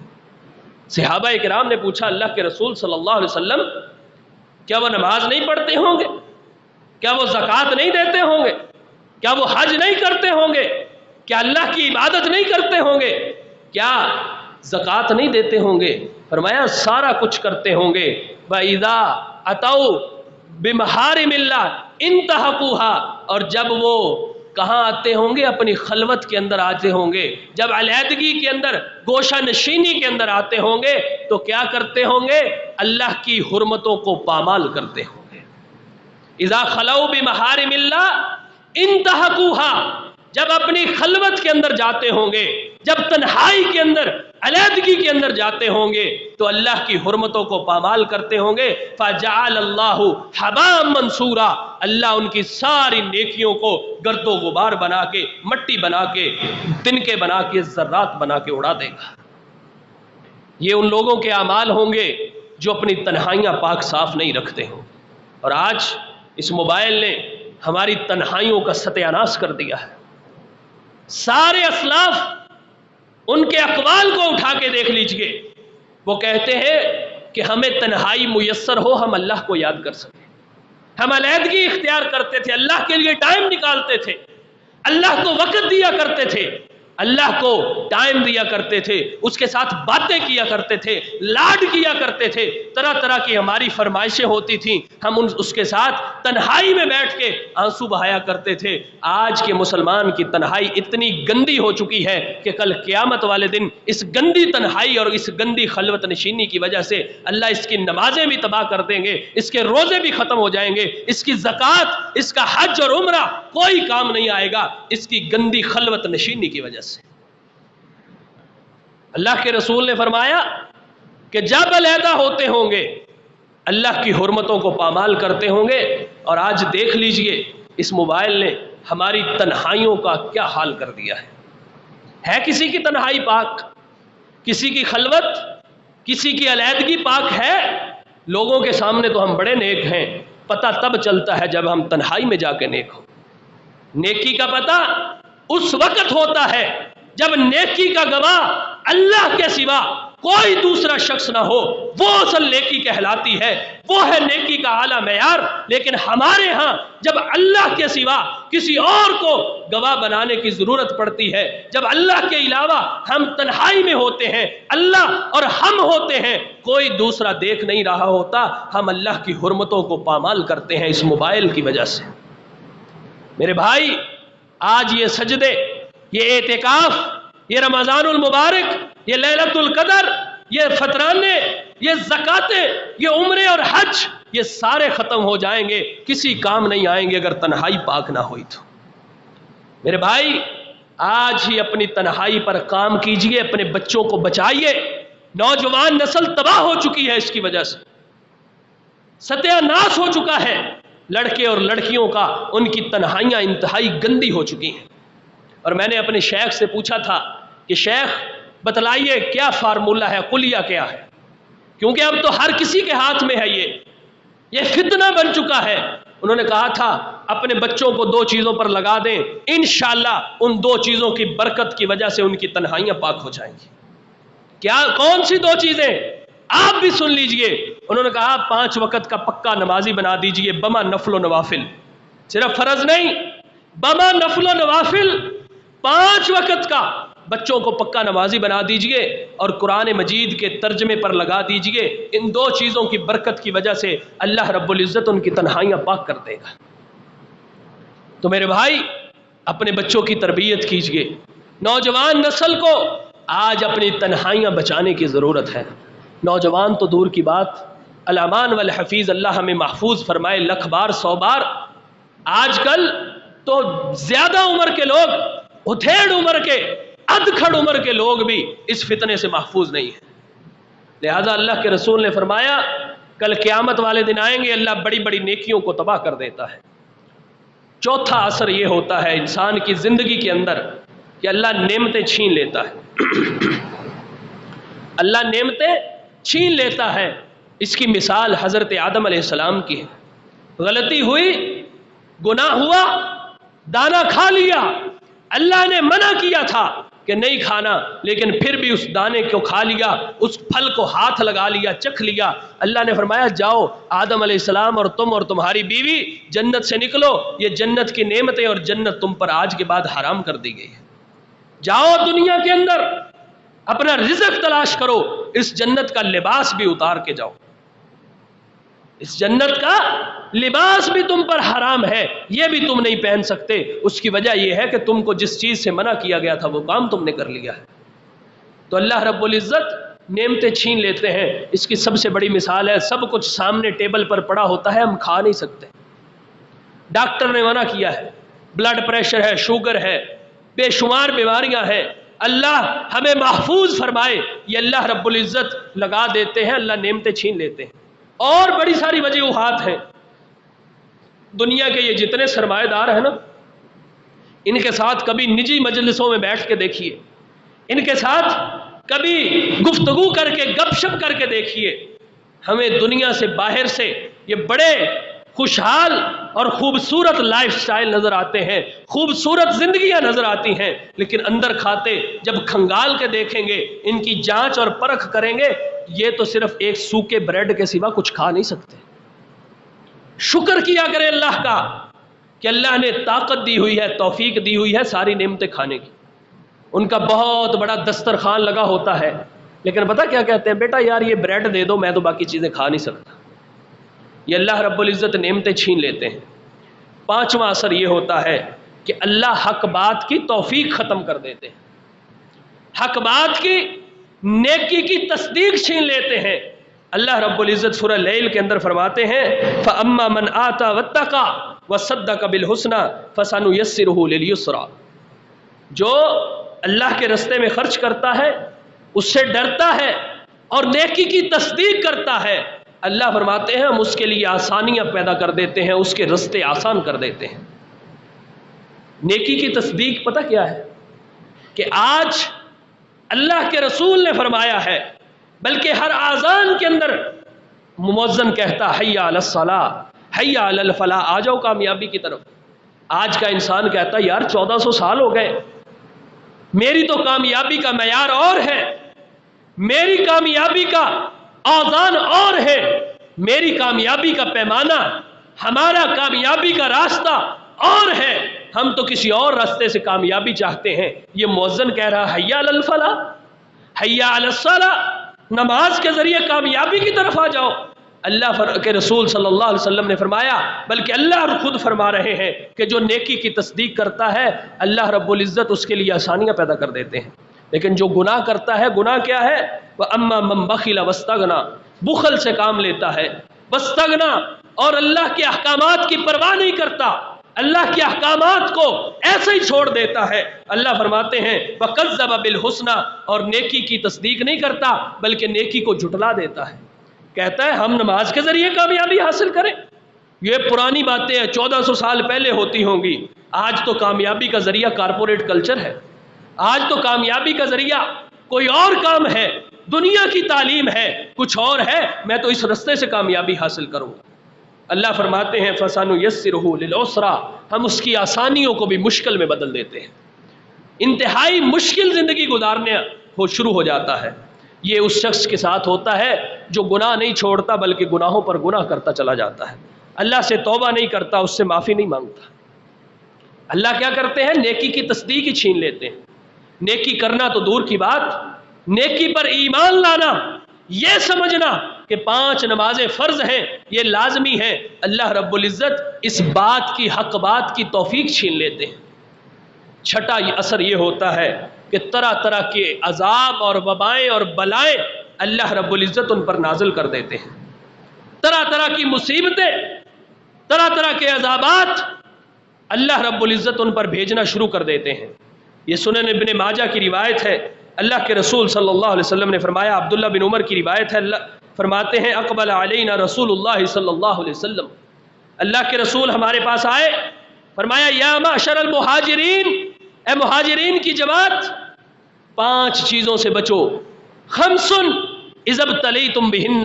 صحابہ کرام نے پوچھا اللہ کے رسول صلی اللہ علیہ وسلم، کیا وہ نماز نہیں پڑھتے ہوں گے؟ کیا وہ زکوٰۃ نہیں دیتے ہوں گے؟ کیا وہ حج نہیں کرتے ہوں گے؟ کیا اللہ کی عبادت نہیں کرتے ہوں گے؟ کیا زکوٰۃ نہیں دیتے ہوں گے؟ فرمایا سارا کچھ کرتے ہوں گے۔ وَإِذَا أَتَوْا بِمَحَارِمِ اللَّهِ انتهكوها، اور جب وہ کہاں آتے ہوں گے؟ اپنی خلوت کے اندر آتے ہوں گے، جب علیحدگی کے اندر، گوشہ نشینی کے اندر آتے ہوں گے تو کیا کرتے ہوں گے؟ اللہ کی حرمتوں کو پامال کرتے ہوں گے۔ اذا خلو بمحارم اللہ انتہکوها، جب اپنی خلوت کے اندر جاتے ہوں گے، جب تنہائی کے اندر، علیحدگی کے اندر جاتے ہوں گے تو اللہ کی حرمتوں کو پامال کرتے ہوں گے۔ فجعل اللہ حباء منصورا، اللہ ان کی ساری نیکیوں کو گرد و غبار بنا کے، مٹی بنا کے، تنکے بنا کے، ذرات بنا کے اڑا دے گا۔ یہ ان لوگوں کے اعمال ہوں گے جو اپنی تنہائیاں پاک صاف نہیں رکھتے ہوں۔ اور آج اس موبائل نے ہماری تنہائیوں کا ستیہ ناش کر دیا ہے۔ سارے اسلاف ان کے اقوال کو اٹھا کے دیکھ لیجئے، وہ کہتے ہیں کہ ہمیں تنہائی میسر ہو، ہم اللہ کو یاد کر سکیں۔ ہم علیحدگی اختیار کرتے تھے، اللہ کے لیے ٹائم نکالتے تھے، اللہ کو وقت دیا کرتے تھے، اللہ کو ٹائم دیا کرتے تھے، اس کے ساتھ باتیں کیا کرتے تھے، لاڈ کیا کرتے تھے، طرح طرح کی ہماری فرمائشیں ہوتی تھیں، ہم اس کے ساتھ تنہائی میں بیٹھ کے آنسو بہایا کرتے تھے۔ آج کے مسلمان کی تنہائی اتنی گندی ہو چکی ہے کہ کل قیامت والے دن اس گندی تنہائی اور اس گندی خلوت نشینی کی وجہ سے اللہ اس کی نمازیں بھی تباہ کر دیں گے، اس کے روزے بھی ختم ہو جائیں گے، اس کی زکوٰۃ، اس کا حج اور عمرہ کوئی کام نہیں آئے گا، اس کی گندی خلوت نشینی کی وجہ سے۔ اللہ کے رسول نے فرمایا کہ جب علیحدہ ہوتے ہوں گے اللہ کی حرمتوں کو پامال کرتے ہوں گے۔ اور آج دیکھ لیجئے اس موبائل نے ہماری تنہائیوں کا کیا حال کر دیا ہے کسی کی تنہائی پاک؟ کسی کی خلوت، کسی کی علیحدگی پاک ہے؟ لوگوں کے سامنے تو ہم بڑے نیک ہیں، پتہ تب چلتا ہے جب ہم تنہائی میں جا کے نیک ہوں۔ نیکی کا پتہ اس وقت ہوتا ہے جب نیکی کا گواہ اللہ کے سوا کوئی دوسرا شخص نہ ہو، وہ اصل نیکی کہلاتی ہے، وہ ہے نیکی کا اعلیٰ معیار۔ لیکن ہمارے ہاں جب اللہ کے سوا کسی اور کو گواہ بنانے کی ضرورت پڑتی ہے، جب اللہ کے علاوہ ہم تنہائی میں ہوتے ہیں، اللہ اور ہم ہوتے ہیں، کوئی دوسرا دیکھ نہیں رہا ہوتا، ہم اللہ کی حرمتوں کو پامال کرتے ہیں اس موبائل کی وجہ سے۔ میرے بھائی، آج یہ سجدے، یہ اعتکاف، یہ رمضان المبارک، یہ لیلۃ القدر، یہ فطرانے، یہ زکاتیں، یہ عمرے اور حج، یہ سارے ختم ہو جائیں گے، کسی کام نہیں آئیں گے اگر تنہائی پاک نہ ہوئی تو۔ میرے بھائی، آج ہی اپنی تنہائی پر کام کیجئے، اپنے بچوں کو بچائیے۔ نوجوان نسل تباہ ہو چکی ہے اس کی وجہ سے، ستیہ ناش ہو چکا ہے۔ لڑکے اور لڑکیوں کا، ان کی تنہائیاں انتہائی گندی ہو چکی ہیں۔ اور میں نے اپنے شیخ سے پوچھا تھا کہ شیخ بتلائیے کیا فارمولہ ہے، قلیہ کیا ہے، کیونکہ اب تو ہر کسی کے ہاتھ میں ہے، یہ فتنہ بن چکا ہے۔ انہوں نے کہا تھا اپنے بچوں کو 2 چیزوں پر لگا دیں، انشاءاللہ ان 2 چیزوں کی برکت کی وجہ سے ان کی تنہائیاں پاک ہو جائیں گی۔ کیا، کون سی 2 چیزیں؟ آپ بھی سن لیجئے۔ انہوں نے کہا 5 وقت کا پکا نمازی بنا دیجئے، بما نفل و نوافل، صرف فرض نہیں، بما نفل و نوافل، 5 وقت کا بچوں کو پکا نمازی بنا دیجئے اور قرآن مجید کے ترجمے پر لگا دیجئے۔ ان 2 چیزوں کی برکت کی وجہ سے اللہ رب العزت ان کی تنہائیاں پاک کر دے گا۔ تو میرے بھائی، اپنے بچوں کی تربیت کیجئے. نوجوان نسل کو آج اپنی تنہائیاں بچانے کی ضرورت ہے. نوجوان تو دور کی بات، الامان والحفیظ اللہ ہمیں محفوظ فرمائے 100 بار 100 بار. آج کل تو زیادہ عمر کے لوگ، اتھیڑ عمر کے، ادکھڑ عمر کے لوگ بھی اس فتنے سے محفوظ نہیں ہیں. لہذا اللہ کے رسول نے فرمایا کل قیامت والے دن آئیں گے، اللہ بڑی بڑی نیکیوں کو تباہ کر دیتا ہے. چوتھا اثر یہ ہوتا ہے انسان کی زندگی کے اندر کہ اللہ نعمتیں چھین لیتا ہے. اللہ نعمتیں چھین لیتا ہے. اس کی مثال حضرت آدم علیہ السلام کی ہے. غلطی ہوئی، گناہ ہوا، دانا کھا لیا. اللہ نے منع کیا تھا کہ نہیں کھانا، لیکن پھر بھی اس دانے کو کھا لیا، اس پھل کو ہاتھ لگا لیا، چکھ لیا. اللہ نے فرمایا جاؤ آدم علیہ السلام اور تم اور تمہاری بیوی جنت سے نکلو، یہ جنت کی نعمتیں اور جنت تم پر آج کے بعد حرام کر دی گئی ہے. جاؤ دنیا کے اندر اپنا رزق تلاش کرو، اس جنت کا لباس بھی اتار کے جاؤ. اس جنت کا لباس بھی تم پر حرام ہے، یہ بھی تم نہیں پہن سکتے. اس کی وجہ یہ ہے کہ تم کو جس چیز سے منع کیا گیا تھا وہ کام تم نے کر لیا ہے. تو اللہ رب العزت نعمتیں چھین لیتے ہیں. اس کی سب سے بڑی مثال ہے سب کچھ سامنے ٹیبل پر پڑا ہوتا ہے، ہم کھا نہیں سکتے. ڈاکٹر نے منع کیا ہے، بلڈ پریشر ہے، شوگر ہے، بے شمار بیماریاں ہیں. اللہ ہمیں محفوظ فرمائے، یہ اللہ رب العزت لگا دیتے ہیں، اللہ نعمتیں چھین لیتے ہیں. اور بڑی ساری وجوہات ہیں. دنیا کے یہ جتنے سرمایہ دار ہیں نا، ان کے ساتھ کبھی نجی مجلسوں میں بیٹھ کے دیکھیے، ان کے ساتھ کبھی گفتگو کر کے گپ شپ کر کے دیکھیے، ہمیں دنیا سے باہر سے یہ بڑے خوشحال اور خوبصورت لائف سٹائل نظر آتے ہیں، خوبصورت زندگیاں نظر آتی ہیں، لیکن اندر کھاتے جب کھنگال کے دیکھیں گے، ان کی جانچ اور پرکھ کریں گے، یہ تو صرف ایک سوکھے بریڈ کے سوا کچھ کھا نہیں سکتے. شکر کیا کرے اللہ کا کہ اللہ نے طاقت دی ہوئی ہے، توفیق دی ہوئی ہے ساری نعمتیں کھانے کی. ان کا بہت بڑا دسترخوان لگا ہوتا ہے، لیکن پتہ کیا کہتے ہیں، بیٹا یار یہ بریڈ دے دو، میں تو باقی چیزیں کھا نہیں سکتا. یہ اللہ رب العزت نعمتیں چھین لیتے ہیں. پانچواں اثر یہ ہوتا ہے کہ اللہ حق بات کی توفیق ختم کر دیتے ہیں، حق بات کی، نیکی کی تصدیق چھین لیتے ہیں. اللہ رب العزت سورہ لیل کے اندر فرماتے ہیں فَأَمَّا مَنْ آتَى وَاتَّقَى وَصَدَّقَ بِالْحُسْنَى فَسَنُيَسِّرُهُ لِلْيُسْرَى. جو اللہ کے راستے میں خرچ کرتا ہے، اس سے ڈرتا ہے اور نیکی کی تصدیق کرتا ہے، اللہ فرماتے ہیں ہم اس کے لیے آسانیاں پیدا کر دیتے ہیں، اس کے راستے آسان کر دیتے ہیں. نیکی کی تصدیق پتہ کیا ہے کہ آج اللہ کے رسول نے فرمایا ہے، بلکہ ہر آذان کے اندر مؤذن کہتا حی علی الصلاۃ حی علی الفلاح، آ جاؤ کامیابی کی طرف. آج کا انسان کہتا یار 1400 سال ہو گئے، میری تو کامیابی کا معیار اور ہے، میری کامیابی کا آذان اور ہے، میری کامیابی کا پیمانہ، ہمارا کامیابی کا راستہ اور ہے، ہم تو کسی اور راستے سے کامیابی چاہتے ہیں. یہ مؤذن کہہ رہا حی علی الفلاح حی علی الصلاۃ، نماز کے ذریعے کامیابی کی طرف آ جاؤ. اللہ کے رسول صلی اللہ علیہ وسلم نے فرمایا، بلکہ اللہ خود فرما رہے ہیں کہ جو نیکی کی تصدیق کرتا ہے اللہ رب العزت اس کے لیے آسانیاں پیدا کر دیتے ہیں. لیکن جو گناہ کرتا ہے، گناہ کیا ہے؟ وَأَمَّا مَنْ بَخِلَ وَاسْتَغْنَى، بخل سے کام لیتا ہے، وَاسْتَغْنَى، اور اللہ کے احکامات کی پرواہ نہیں کرتا، اللہ کے احکامات کو ایسے ہی چھوڑ دیتا ہے. اللہ فرماتے ہیں وَكَذَّبَ بِالْحُسْنَى، اور نیکی کی تصدیق نہیں کرتا بلکہ نیکی کو جھٹلا دیتا ہے. کہتا ہے ہم نماز کے ذریعے کامیابی حاصل کریں. یہ پرانی باتیں ہیں، 1400 سال پہلے ہوتی ہوں گی. آج تو کامیابی کا ذریعہ کارپوریٹ کلچر ہے، آج تو کامیابی کا ذریعہ کوئی اور کام ہے، دنیا کی تعلیم ہے، کچھ اور ہے، میں تو اس رستے سے کامیابی حاصل کروں. اللہ فرماتے ہیں فَسَنُيَسِّرُهُ لِلْعُسْرَى، ہم اس کی آسانیوں کو بھی مشکل میں بدل دیتے ہیں. انتہائی مشکل زندگی گزارنے شروع ہو جاتا ہے. یہ اس شخص کے ساتھ ہوتا ہے جو گناہ نہیں چھوڑتا بلکہ گناہوں پر گناہ کرتا چلا جاتا ہے، اللہ سے توبہ نہیں کرتا، اس سے معافی نہیں مانگتا. اللہ کیا کرتے ہیں؟ نیکی کی تصدیق ہی چھین لیتے ہیں. نیکی کرنا تو دور کی بات، نیکی پر ایمان لانا، یہ سمجھنا کہ 5 نمازیں فرض ہیں، یہ لازمی ہیں، اللہ رب العزت اس بات کی، حق بات کی توفیق چھین لیتے ہیں. چھٹا اثر یہ ہوتا ہے کہ طرح طرح کے عذاب اور وبائیں اور بلائیں اللہ رب العزت ان پر نازل کر دیتے ہیں، طرح طرح کی مصیبتیں، طرح طرح کے عذابات اللہ رب العزت ان پر بھیجنا شروع کر دیتے ہیں۔ یہ سنن ابن ماجہ کی روایت ہے، اللہ کے رسول صلی اللہ علیہ وسلم نے فرمایا، عبداللہ بن عمر کی روایت ہے، اللہ فرماتے ہیں اقبل علینا رسول اللہ صلی اللہ علیہ وسلم، اللہ کے رسول ہمارے پاس آئے، فرمایا یا معشر المہاجرین، اے مہاجرین کی جماعت، 5 چیزوں سے بچو، خمس اذا ابتلیتم بہن،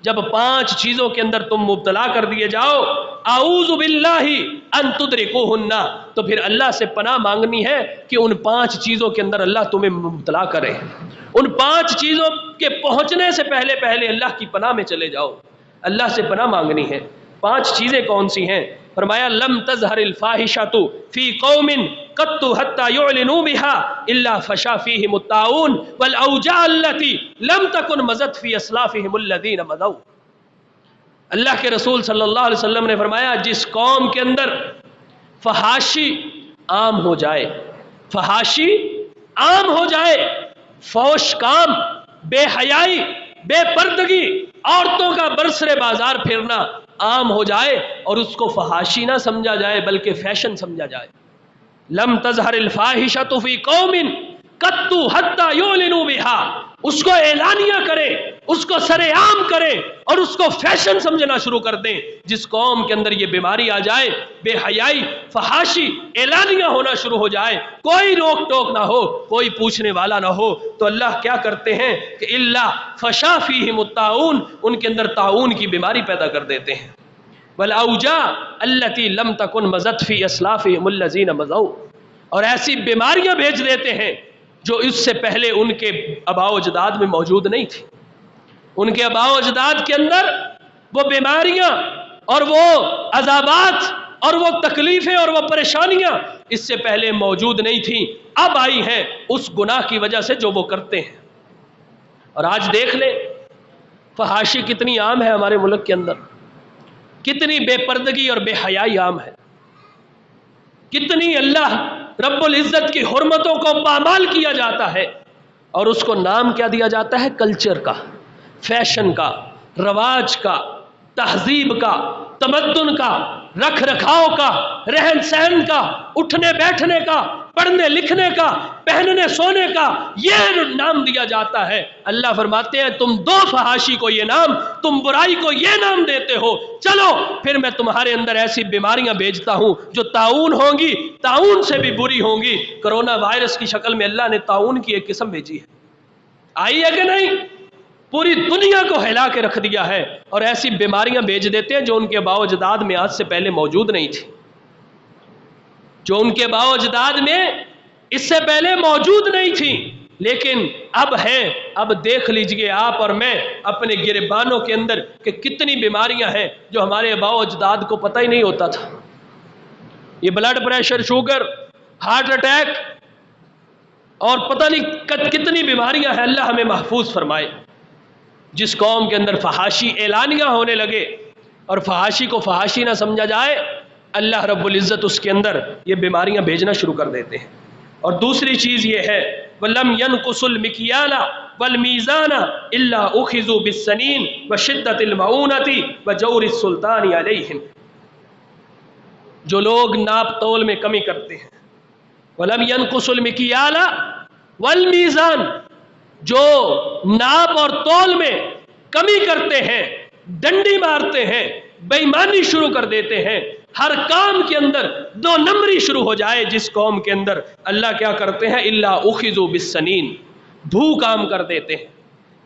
جب 5 چیزوں کے اندر تم مبتلا کر دیے جاؤ، اعوذ باللہ ان تدرکوہن، تو پھر اللہ سے پناہ مانگنی ہے کہ ان 5 چیزوں کے اندر اللہ تمہیں مبتلا کرے، ان 5 چیزوں کے پہنچنے سے پہلے پہلے اللہ کی پناہ میں چلے جاؤ، اللہ سے پناہ مانگنی ہے۔ 5 چیزیں کون سی ہیں؟ فرمایا لم تظہر الفاحشۃ فی قوم قط حتی یعلنوا بها الا فشا فیہم الطاعون والاوجاع التي لم تکن مضت فی اسلافہم الذین مضوا۔ اللہ کے رسول صلی اللہ علیہ وسلم نے فرمایا جس قوم کے اندر فحاشی عام ہو جائے، فحاشی عام ہو جائے، فوش کام، بے حیائی، بے پردگی، عورتوں کا برسر بازار پھرنا عام ہو جائے اور اس کو فحاشی نہ سمجھا جائے بلکہ فیشن سمجھا جائے، لم تظہر الفاحشۃ فی قوم قط حتی یعلنوا بها، اس کو اعلانیہ کرے، اس کو سر عام کرے اور اس کو فیشن سمجھنا شروع کر دیں۔ جس قوم کے اندر یہ بیماری آ جائے، بے حیائی، فحاشی اعلانیہ ہونا شروع ہو جائے، کوئی روک ٹوک نہ ہو، کوئی پوچھنے والا نہ ہو، تو اللہ کیا کرتے ہیں کہ الا فشا فیہم الطاعون، ان کے اندر طاعون کی بیماری پیدا کر دیتے ہیں، والاوجاع التی لم تکن مضت فی اسلافہم الذین مضوا، اور ایسی بیماریاں بھیج دیتے ہیں جو اس سے پہلے ان کے آباء و اجداد میں موجود نہیں تھی، ان کے آباء و اجداد کے اندر وہ بیماریاں اور وہ عذابات اور وہ تکلیفیں اور وہ پریشانیاں اس سے پہلے موجود نہیں تھیں، اب آئی ہیں اس گناہ کی وجہ سے جو وہ کرتے ہیں۔ اور آج دیکھ لیں فحاشی کتنی عام ہے ہمارے ملک کے اندر، کتنی بے پردگی اور بے حیائی عام ہے، کتنی اللہ رب العزت کی حرمتوں کو پامال کیا جاتا ہے، اور اس کو نام کیا دیا جاتا ہے؟ کلچر کا، فیشن کا، رواج کا، تہذیب کا، تمدن کا، رکھ رکھاؤ کا، رہن سہن کا، اٹھنے بیٹھنے کا، پڑھنے لکھنے کا، پہننے سونے کا، یہ نام دیا جاتا ہے۔ اللہ فرماتے ہیں تم دو فحاشی کو یہ نام، تم برائی کو یہ نام دیتے ہو، چلو پھر میں تمہارے اندر ایسی بیماریاں بھیجتا ہوں جو طاعون ہوں گی، طاعون سے بھی بری ہوں گی۔ کرونا وائرس کی شکل میں اللہ نے طاعون کی ایک قسم بھیجی ہے، آئی ہے کہ نہیں؟ پوری دنیا کو ہلا کے رکھ دیا ہے، اور ایسی بیماریاں بھیج دیتے ہیں جو ان کے آباء و اجداد میں آج سے پہلے موجود نہیں تھی، جو ان کے آباء و اجداد میں اس سے پہلے موجود نہیں تھی، لیکن اب ہیں۔ اب دیکھ لیجئے آپ اور میں اپنے گریبانوں کے اندر کہ کتنی بیماریاں ہیں جو ہمارے آباء و اجداد کو پتہ ہی نہیں ہوتا تھا۔ یہ blood pressure, sugar, heart attack اور پتہ نہیں کتنی بیماریاں ہیں، اللہ ہمیں محفوظ فرمائے۔ جس قوم کے اندر فحاشی اعلانیہ ہونے لگے اور فحاشی کو فحاشی نہ سمجھا جائے، اللہ رب العزت اس کے اندر یہ بیماریاں بھیجنا شروع کر دیتے ہیں۔ اور دوسری چیز یہ ہے وَلَمْ يَنْقُصُ الْمِكْيَالَ وَالْمِيزَانَ إِلَّا أُخِذُوا بِالسَّنِينِ وَشِدَّةِ الْمَعُونَةِ وَجَوْرِ السُّلْطَانِ عَلَيْهِمْ، جو لوگ ناپ تول میں کمی کرتے ہیں، وَلَمْ يَنْقُصُ الْمِكْيَالَ وَالْمِيزَانَ، جو ناپ اور تول میں کمی کرتے ہیں، ڈنڈی مارتے ہیں، بے ایمانی شروع کر دیتے ہیں، ہر کام کے اندر 2 نمبری شروع ہو جائے جس قوم کے اندر، اللہ کیا کرتے ہیں؟ الا اخذوا بالسنین، دھو کام کر دیتے ہیں،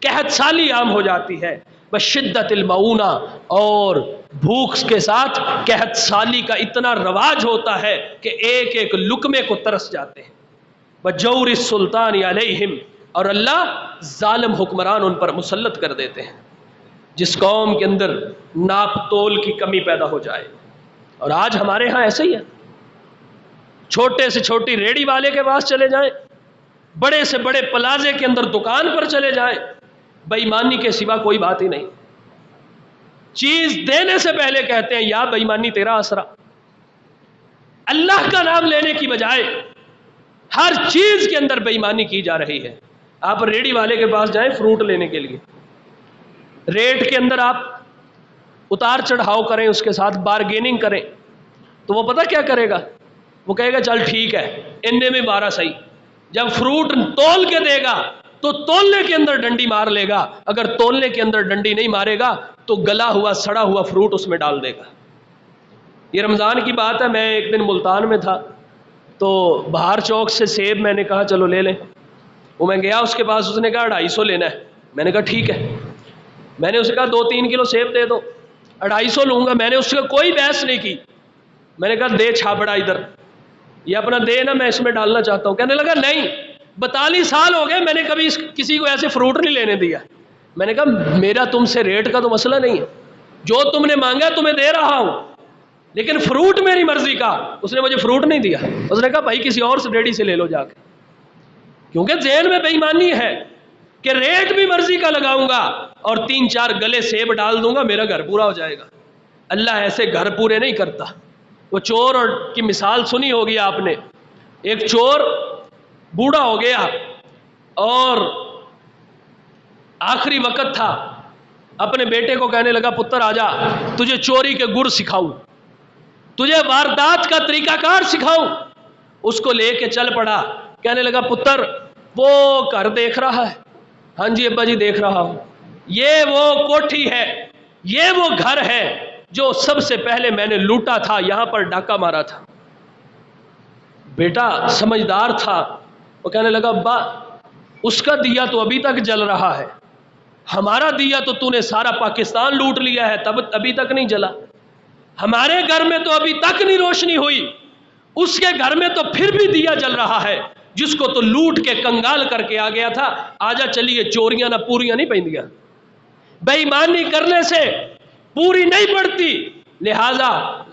قحط سالی عام ہو جاتی ہے، بشدت المعونہ، اور بھوک کے ساتھ قحط سالی کا اتنا رواج ہوتا ہے کہ ایک ایک لقمے کو ترس جاتے ہیں، وجور السلطان علیہم، اور اللہ ظالم حکمران ان پر مسلط کر دیتے ہیں جس قوم کے اندر ناپ تول کی کمی پیدا ہو جائے۔ اور آج ہمارے ہاں ایسے ہی ہے، چھوٹے سے چھوٹی ریڑی والے کے پاس چلے جائیں، بڑے سے بڑے پلازے کے اندر دکان پر چلے جائیں، بے ایمانی کے سوا کوئی بات ہی نہیں، چیز دینے سے پہلے کہتے ہیں یا بے ایمانی تیرا آسرا، اللہ کا نام لینے کی بجائے ہر چیز کے اندر بے ایمانی کی جا رہی ہے. آپ ریڑھی والے کے پاس جائیں فروٹ لینے کے لیے، ریٹ کے اندر آپ اتار چڑھاؤ کریں، اس کے ساتھ بارگیننگ کریں، تو وہ پتہ کیا کرے گا؟ وہ کہے گا چل ٹھیک ہے اننے میں 12 صحیح. جب فروٹ تول کے دے گا تو تولنے کے اندر ڈنڈی مار لے گا، اگر تولنے کے اندر ڈنڈی نہیں مارے گا تو گلا ہوا سڑا ہوا فروٹ اس میں ڈال دے گا. یہ رمضان کی بات ہے، میں ایک دن ملتان میں تھا تو بہار چوک سے سیب میں نے کہا چلو لے لیں. وہ میں گیا اس کے پاس، اس نے کہا 250 لینا ہے. میں نے کہا ٹھیک ہے. میں نے اسے کہا 2-3 کلو سیب دے دو. 250 لوں گا. میں نے اس سے کوئی بحث نہیں کی. میں نے کہا دے چھاپڑا ادھر، یہ اپنا دے نا، میں اس میں ڈالنا چاہتا ہوں. کہنے لگا نہیں، 42 سال ہو گئے میں نے کبھی کسی کو ایسے فروٹ نہیں لینے دیا. میں نے کہا میرا تم سے ریٹ کا تو مسئلہ نہیں ہے، جو تم نے مانگا تمہیں دے رہا ہوں، لیکن فروٹ میری مرضی کا. اس نے مجھے فروٹ نہیں دیا. اس نے کہا بھائی کسی اور سے ریڑھی سے لے لو جا کے، کیونکہ ذہن میں بے ایمانی ہے کہ ریٹ بھی مرضی کا لگاؤں گا اور 3-4 گلے سیب ڈال دوں گا، میرا گھر پورا ہو جائے گا. اللہ ایسے گھر پورے نہیں کرتا. وہ چور اور کی مثال سنی ہوگی آپ نے. ایک چور بوڑھا ہو گیا اور آخری وقت تھا، اپنے بیٹے کو کہنے لگا پتر آجا تجھے چوری کے گر سکھاؤں، تجھے واردات کا طریقہ کار سکھاؤں. اس کو لے کے چل پڑا. کہنے لگا پتر وہ گھر دیکھ رہا ہے؟ ہاں جی ابا جی دیکھ رہا ہوں. یہ وہ کوٹھی ہے، یہ وہ گھر ہے جو سب سے پہلے میں نے لوٹا تھا، یہاں پر ڈاکہ مارا تھا. بیٹا سمجھدار تھا، وہ کہنے لگا ابا اس کا دیا تو ابھی تک جل رہا ہے، ہمارا دیا تو نے سارا پاکستان لوٹ لیا ہے، تب ابھی تک نہیں جلا. ہمارے گھر میں تو ابھی تک نہیں روشنی ہوئی، اس کے گھر میں تو پھر بھی دیا جل رہا ہے جس کو تو لوٹ کے کنگال کر کے آ گیا تھا. آجا چلیے چوریاں نہ پوریاں نہیں پہندیاں، بے ایمانی کرنے سے پوری نہیں پڑتی. لہذا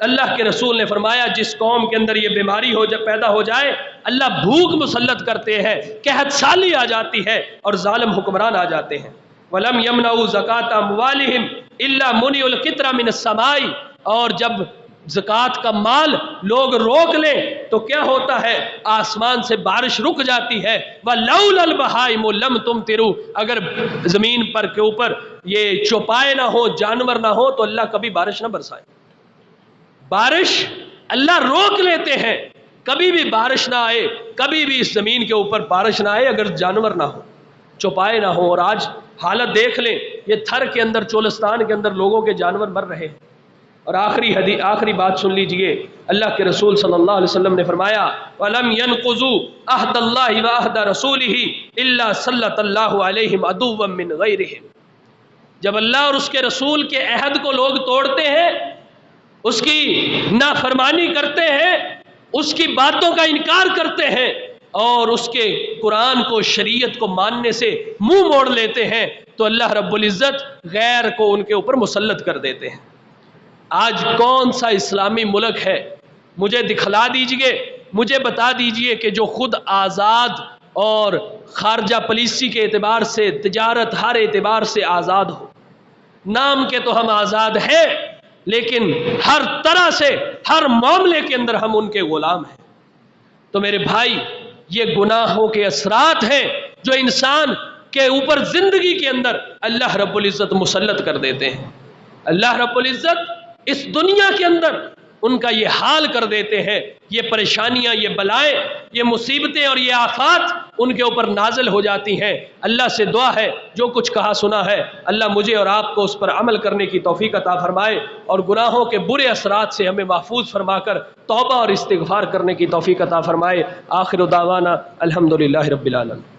اللہ کے رسول نے فرمایا جس قوم کے اندر یہ بیماری پیدا ہو جائے، اللہ بھوک مسلط کرتے ہیں، قحط سالی آ جاتی ہے اور ظالم حکمران آ جاتے ہیں. وَلَمْ يَمْنَعُوا زَكَاةَ أَمْوَالِهِمْ إِلَّا مُنِعُوا الْقِطْرَ مِنَ السَّمَاءِ. اور جب زکوٰۃ کا مال لوگ روک لیں تو کیا ہوتا ہے؟ آسمان سے بارش رک جاتی ہے. وَلَوْلَا الْبَهَائِمُ لَمْ تُمْطِرُوا. اگر زمین پر کے اوپر یہ چوپائے نہ ہو، جانور نہ ہو، تو اللہ کبھی بارش نہ برسائے. بارش اللہ روک لیتے ہیں، کبھی بھی بارش نہ آئے، کبھی بھی اس زمین کے اوپر بارش نہ آئے اگر جانور نہ ہو، چوپائے نہ ہو. اور آج حالت دیکھ لیں، یہ تھر کے اندر، چولستان کے اندر لوگوں کے جانور مر رہے ہیں. اور آخری بات سن لیجئے، اللہ کے رسول صلی اللہ علیہ وسلم نے فرمایا وَلَمْ يَنْقُضُوا عَهْدَ اللَّهِ وَعَهْدَ رَسُولِهِ إِلَّا سَلَّطَ اللَّهُ عَلَيْهِمْ عَدُوًّا مِّنْ غَيْرِهِمْ. جب اللہ اور اس کے رسول کے عہد کو لوگ توڑتے ہیں، اس کی نافرمانی کرتے ہیں، اس کی باتوں کا انکار کرتے ہیں اور اس کے قرآن کو، شریعت کو ماننے سے منہ موڑ لیتے ہیں، تو اللہ رب العزت غیر کو ان کے اوپر مسلط کر دیتے ہیں. آج کون سا اسلامی ملک ہے؟ مجھے دکھلا دیجئے، مجھے بتا دیجئے کہ جو خود آزاد اور خارجہ پالیسی کے اعتبار سے، تجارت ہر اعتبار سے آزاد ہو. نام کے تو ہم آزاد ہیں، لیکن ہر طرح سے، ہر معاملے کے اندر ہم ان کے غلام ہیں. تو میرے بھائی، یہ گناہوں کے اثرات ہیں جو انسان کے اوپر زندگی کے اندر اللہ رب العزت مسلط کر دیتے ہیں. اللہ رب العزت اس دنیا کے اندر ان کا یہ حال کر دیتے ہیں. یہ پریشانیاں، یہ بلائیں، یہ مصیبتیں اور یہ آفات ان کے اوپر نازل ہو جاتی ہیں. اللہ سے دعا ہے جو کچھ کہا سنا ہے اللہ مجھے اور آپ کو اس پر عمل کرنے کی توفیق عطا فرمائے اور گناہوں کے برے اثرات سے ہمیں محفوظ فرما کر توبہ اور استغفار کرنے کی توفیق عطا فرمائے. آخر دعوانا الحمدللہ رب العالمین.